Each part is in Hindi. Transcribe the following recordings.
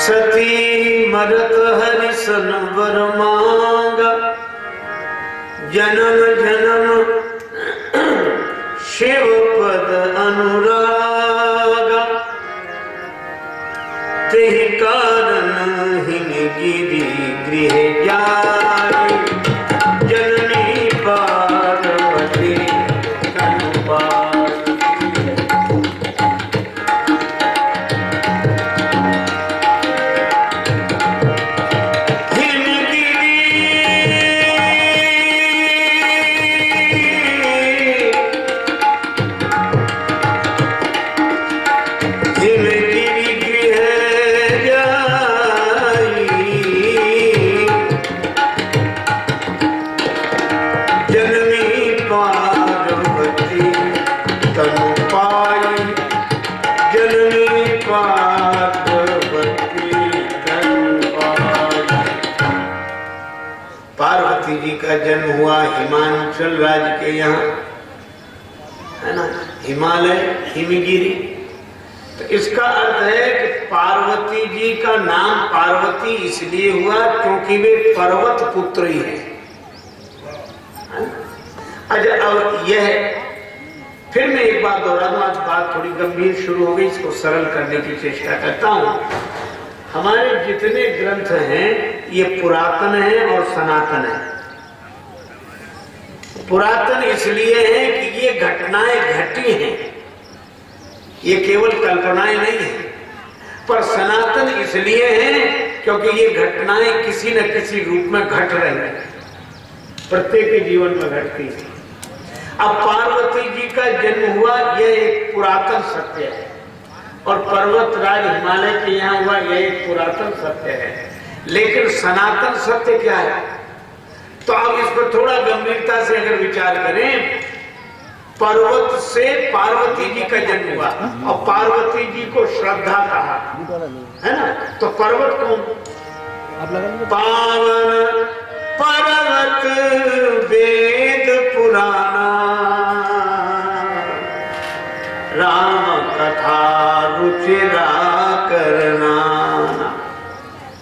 सती मरत हरिसन वर मांगा, जन्म जन्म शिव पद अनुरागा। तेहि कारण हिमगिरि गृह जाई, जननी पार्वती तनु पाई। पार्वती जी का जन्म हुआ हिमाचल राज्य के यहाँ, है ना, हिमालय हिमगिरी। तो इसका अर्थ है कि पार्वती जी का नाम पार्वती इसलिए हुआ क्योंकि वे पर्वत पुत्री है। अच्छा, अब यह फिर मैं एक बात दोहरा दूं, आज बात थोड़ी गंभीर शुरू हो गई, इसको सरल करने की चेष्टा करता हूं। हमारे जितने ग्रंथ हैं ये पुरातन है और सनातन है। पुरातन इसलिए है कि ये घटनाएं घटी हैं, ये केवल कल्पनाएं नहीं है। पर सनातन इसलिए है क्योंकि ये घटनाएं किसी न किसी रूप में घट रही हैं, प्रत्येक के जीवन में घटती है। अब पार्वती जी का जन्म हुआ, यह एक पुरातन सत्य है, और पर्वत राज हिमालय के यहाँ हुआ, यह एक पुरातन सत्य है। लेकिन सनातन सत्य क्या है? तो आप इस पर थोड़ा गंभीरता से अगर विचार करें, पर्वत से पार्वती जी का जन्म हुआ और पार्वती जी को श्रद्धा कहा, है ना। तो पर्वत कौन? पावन पर्वत वेद पुराना, राम कथा रुचिरा करना।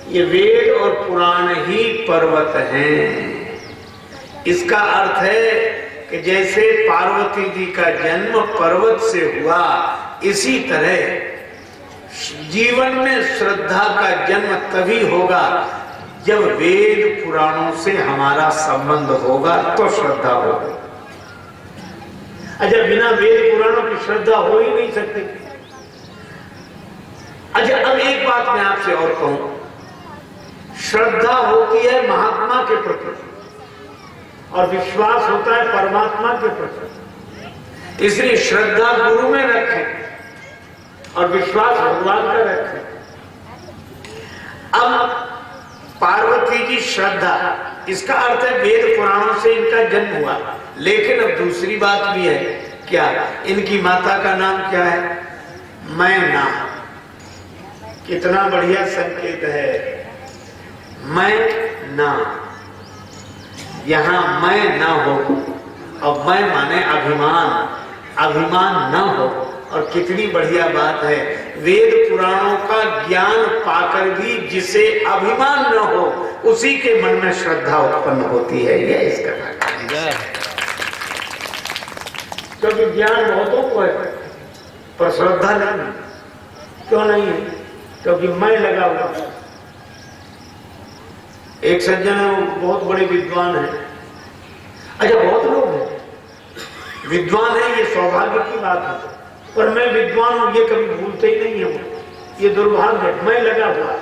ये वेद और पुराण ही पर्वत हैं। इसका अर्थ है कि जैसे पार्वती जी का जन्म पर्वत से हुआ, इसी तरह जीवन में श्रद्धा का जन्म तभी होगा जब वेद पुराणों से हमारा संबंध होगा, तो श्रद्धा होगी। अच्छा, बिना वेद पुराणों की श्रद्धा हो ही नहीं सकती। अच्छा, अब एक बात मैं आपसे और कहूं, श्रद्धा होती है महात्मा के प्रति और विश्वास होता है परमात्मा के प्रति। इसलिए श्रद्धा गुरु में रखें और विश्वास भगवान का रखें। अब पार्वती जी श्रद्धा, इसका अर्थ है वेद पुराणों से इनका जन्म हुआ। लेकिन अब दूसरी बात भी है, क्या? इनकी माता का नाम क्या है? मैना। कितना बढ़िया संकेत है, मैं ना। यहां मैं ना हो, और मैं माने अभिमान, अभिमान ना हो। और कितनी बढ़िया बात है, वेद पुराणों का ज्ञान पाकर भी जिसे अभिमान न हो, उसी के मन में श्रद्धा उत्पन्न होती है। यह इसका तात्पर्य है। क्योंकि ज्ञान बहुतों को है पर श्रद्धा नहीं। क्यों नहीं है? क्योंकि मैं लगा हुआ। एक सज्जन है, वो बहुत बड़े विद्वान है। अच्छा, बहुत लोग हैं विद्वान है, ये सौभाग्य की बात है, पर मैं विद्वान हूं ये कभी भूलते ही नहीं है। ये दुर्भाग्य है, मैं लगा हुआ,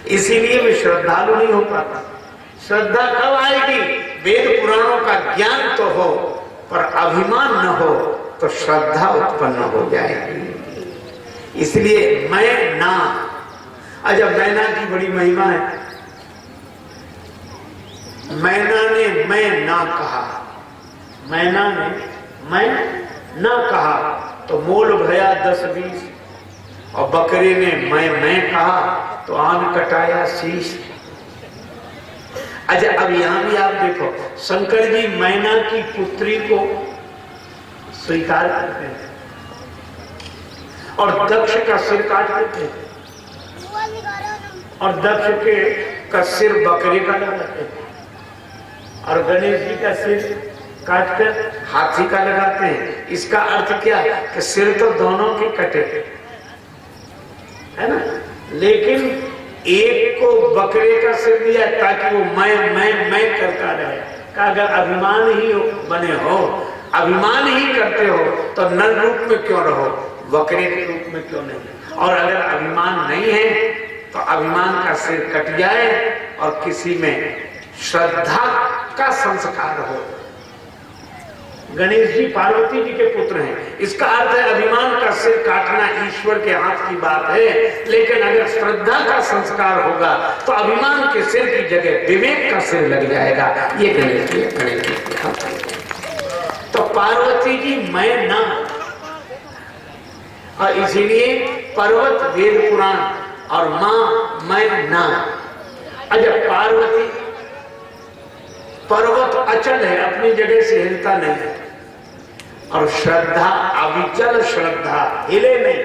इसीलिए मैं श्रद्धालु नहीं हो पाता। श्रद्धा कब आएगी? वेद पुराणों का ज्ञान तो हो पर अभिमान न हो, तो श्रद्धा उत्पन्न हो जाएगी। इसलिए मैं ना। अच्छा, मैना की बड़ी महिमा है। मैना ने मैं ना कहा, मैना ने मैं ना कहा तो मोल भया 10-20, और बकरे ने मैं कहा तो आन कटाया शीश। अच्छा, अब यहां भी आप देखो, शंकर जी मैना की पुत्री को स्वीकार करते हैं और दक्ष का सिर काट देते हैं। और दक्ष के का सिर बकरी का लगाते हैं और गणेश जी का सिर काटकर हाथी का लगाते हैं। इसका अर्थ क्या कि सिर तो दोनों के कटे है ना, लेकिन एक को बकरे का सिर दिया ताकि वो मैं करता रहे। अगर अभिमान ही बने हो, अभिमान ही करते हो तो नर रूप में क्यों रहो, बकरे के रूप में क्यों नहीं। और अगर अभिमान नहीं है तो अभिमान का सिर कट जाए और किसी में श्रद्धा का संस्कार हो। गणेश जी पार्वती जी के पुत्र हैं, इसका अर्थ है अभिमान का सिर काटना ईश्वर के हाथ की बात है। लेकिन अगर श्रद्धा का संस्कार होगा तो अभिमान के सिर की जगह विवेक का सिर लग जाएगा। ये गणेश जी तो पार्वती जी मैं ना, और इसीलिए पर्वत वेद पुराण और मां मैं ना। अच्छा, पार्वती पर्वत अचल है, अपनी जगह से हिलता नहीं है, और श्रद्धा अविचल श्रद्धा हिले नहीं।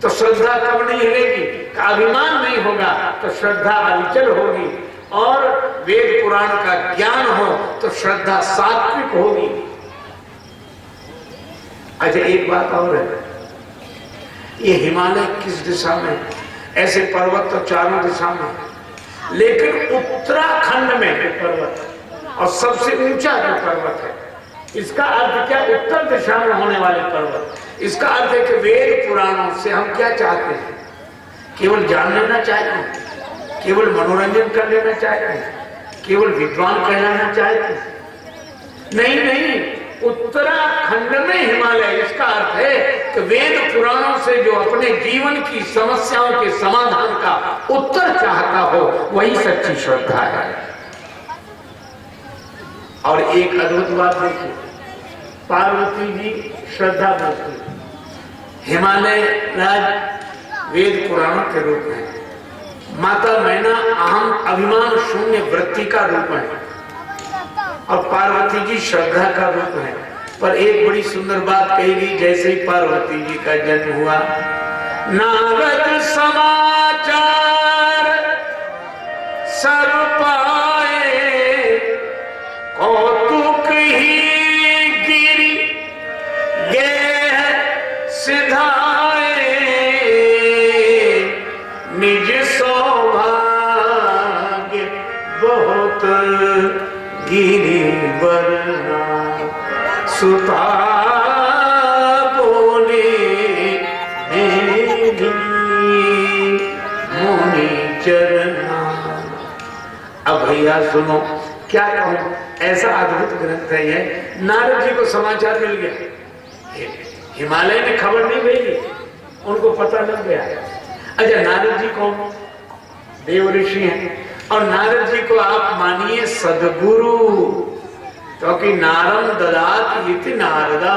तो श्रद्धा कब नहीं हिलेगी, अभिमान नहीं होगा तो श्रद्धा अविचल होगी। और वेद पुराण का ज्ञान हो तो श्रद्धा सात्विक होगी। अच्छा, एक बात और है, ये हिमालय किस दिशा में? ऐसे पर्वत तो चारों दिशा में, लेकिन उत्तराखंड में जो पर्वत और सबसे ऊंचा जो पर्वत है, इसका अर्थ क्या? उत्तर दिशा में होने वाले पर्वत। इसका अर्थ है कि वेद पुराणों से हम क्या चाहते हैं? केवल जान लेना चाहते हैं, केवल मनोरंजन कर लेना चाहते हैं, केवल विद्वान कहलाना चाहते हैं? नहीं नहीं, उत्तराखंड में हिमालय, इसका अर्थ है कि वेद पुराणों से जो अपने जीवन की समस्याओं के समाधान का उत्तर चाहता हो वही सच्ची श्रद्धा है। और एक अद्भुत बात देखिए, पार्वती जी श्रद्धा बोलती, हिमालय राज वेद पुराणों के रूप में, माता मैना अहम अभिमान शून्य वृत्ति का रूप है, और पार्वती जी श्रद्धा का रूप है। पर एक बड़ी सुंदर बात कही गई, जैसे ही पार्वती जी का जन्म हुआ, नारद समाचार सब पाए, कौतुक ही गिरी गेह सिधाए, निज सौभाग्य बहुत गिरी वरना, सुता बोले मुनि चरना। अब भैया सुनो, क्या कहूं, ऐसा अद्भुत ग्रंथ है ये। नारद जी को समाचार मिल गया, हिमालय ने खबर नहीं भेजी, उनको पता लग गया। अच्छा, नारद जी कौन? देव ऋषि हैं, और नारद जी को आप मानिए सदगुरु, क्योंकि नारम ददात इति नारदा,